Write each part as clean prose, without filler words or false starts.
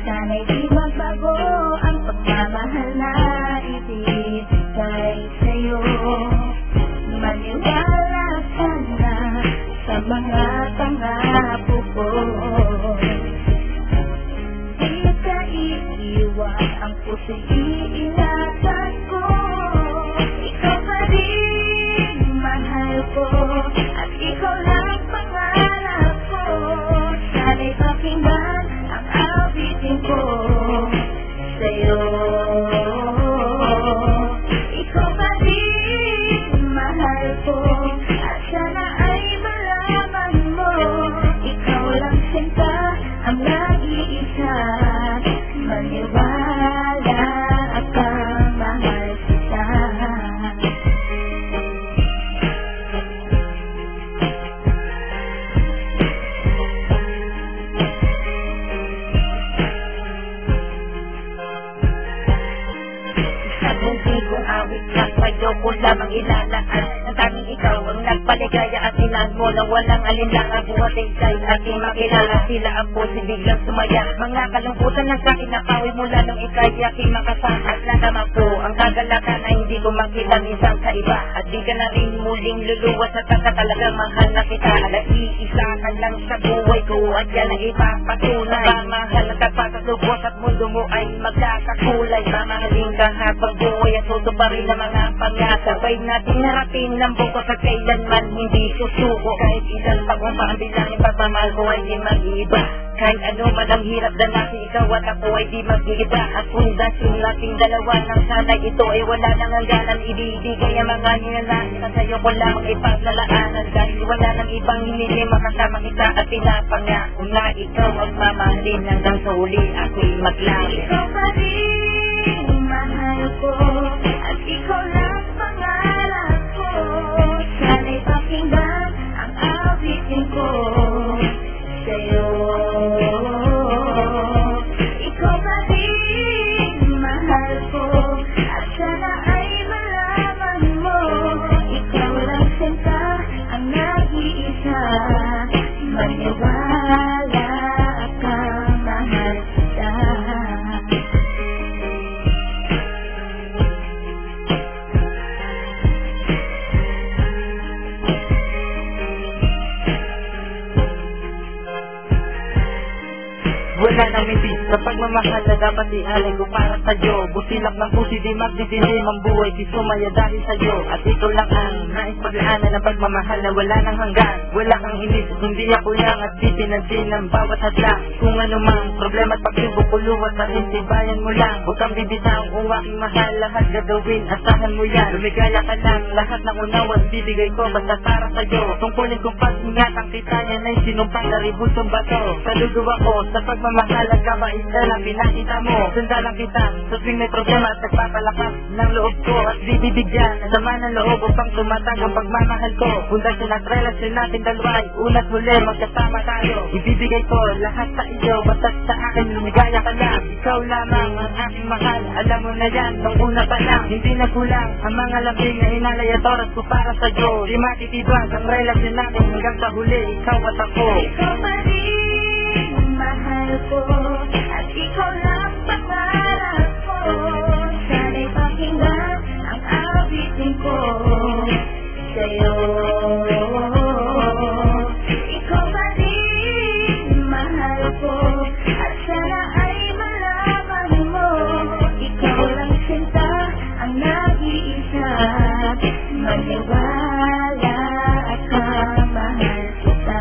Sana'y di magbago ang pagmamahal na ibigay sa'yo. Maniwala ka na sa mga pangako ko. Di ka iiwan, ang puso'y iingatan ko. Ikaw pa rin mahal ko, at ikaw lang pangarap ko. Sana'y pakinggan ang awitin ko sa'yo. Ikaw pa rin mahal ko, at sana ay malaman mo. Ikaw lang sinta ang nag-iisa. Maniwala ka, mahal kita. Sa buhay kong awit na sa'yo ko lamang ilalaan. Ang tanging ikaw ang nagpaligaya at ilan mo na walang alinlangan. Buhat ay sa'yo aking makilala. Sila ang puso biglang sumaya. Mga kalungkutan na sa'kin napawi mula nung ikay aking makasama. At nadama ko ang kagalakan na hindi ko makita minsan sa iba. At di ka na rin muling luluwas at talagang mahal na kita. Nag-iisa ka lang sa buhay ko at yan ang ipapatunay. Mamahal na tapat at lubos at mundo mo ay magkakakulay. Mamahalin ka habang buhay at tutuparin na mga pangasal. Sabay natin narating ng buko sa kailanman hindi susuko. Kahit ilan pa kung paambilangin pagmamahal ko ay di mag-iiba. Kahit ano man ang hirap na natin, ikaw at ako ay di mag-iiba. At pundasyon nating dalawa ng sanay ito ay wala nang hangganan. Ibibigay ang mga ninanais na sa'yo ko lamang ipaglalaanan. Dahil wala nang ibang hinili makasama kita at pinapangako na ikaw ang mamahalin hanggang sa huli ako'y maglabi. Ikaw pa rin mahal ko, at ikaw lang pangarap ko. Sana'y pakinggan ang awitin ko sa'yo. Ikaw pa rin mahal ko, at sana ay malaman mo. Ikaw lang sinta ang nag-iisa. Maniwala ka, mahal kita. Wala nang hindi sa pagmamahal na dapat ialay ko para sa'yo. Busilak ng pusi di magdidilim ang buhay, di sumaya dahil sa'yo. At ito lang ang nais paglaanan ng pagmamahal na wala nang hanggan. Wala kang inis, hindi ako lang at di pinansin ng bawat hadlang. Kung anumang problema at pagsubok kuluwas at intibayan mo lang. Huwag kang bibitaw kung aking mahal, lahat gagawin, asahan mo yan. Lumigaya ka lang, lahat ng unawan bibigay ko basta para sa'yo. Tungkulin kong pag-ingatan kita, yan ay sinumpang naribusong bato. Saludo ako sa pagmamahal at kabait na pinakita mo. Sundalang kita sa tuwing may problema at nagpapalakas ng loob ko. At bibigyan ng sama ng loob upang tumatag ang pagmamahal ko. Pundasyon at relasyon natin dalawa ay una't muli magkasama tayo. Ibibigay ko lahat sa iyo, basta't sa akin lumigaya ka lang. Ikaw lamang ang aking mahal, alam mo na yan, nung una pa lang. Hindi nagkulang ang mga labing na inalay at oras ko para sa'yo. Di matitibag ang relasyon natin hanggang sa huli, ikaw at ako. Ikaw pa rin mahal ko, at ikaw lang pangarap ko. Sana'y pakinggan ang awitin ko sa'yo. Ikaw pa rin mahal ko, at sana ay malaman mo. Ikaw lang sinta ang nag-iisa. Maniwala ka, mahal kita.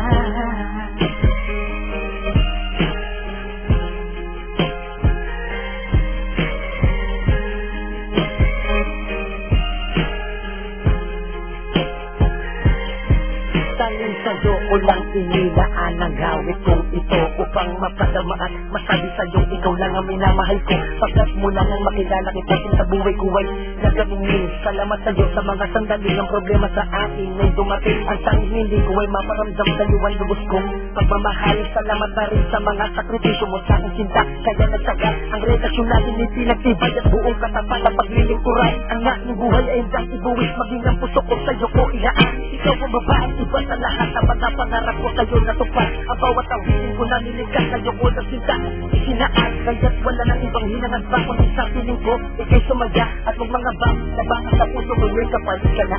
Tanging sa'yo ko lang inilaan ang gawit kong ito upang mapadama at masabi sa'yo ikaw lang ang minamahal ko. Pagkat mo lang ang makilala kita sa buhay ko ay nagaling. Salamat sa'yo sa mga sandali ng problema sa akin ay dumating. Ang tanging hindi ko ay maparamdam sa'yo ang lubos kong pagmamahal. Salamat na rin sa mga sakripisyo mo sa aking sinta. Kaya nagsagat ang relasyon natin ay pinagtibay at buong katapat na paglilingkuran. Ang aking buhay ay hanggang ibuwis, maging ang puso ko sa'yo ko ilaan. Ikaw ang babae, iba sa lahat, tapat na pangarap ko sa'yo natupad. Ang bawat awitin ko na nilikha sa'yo ko na sinta isinaan, kaya't wala nang ibang hinangad pa kundi sa piling ko ikay sumaya at huwag mga bang na baka sa puso ko may kapalit ka na.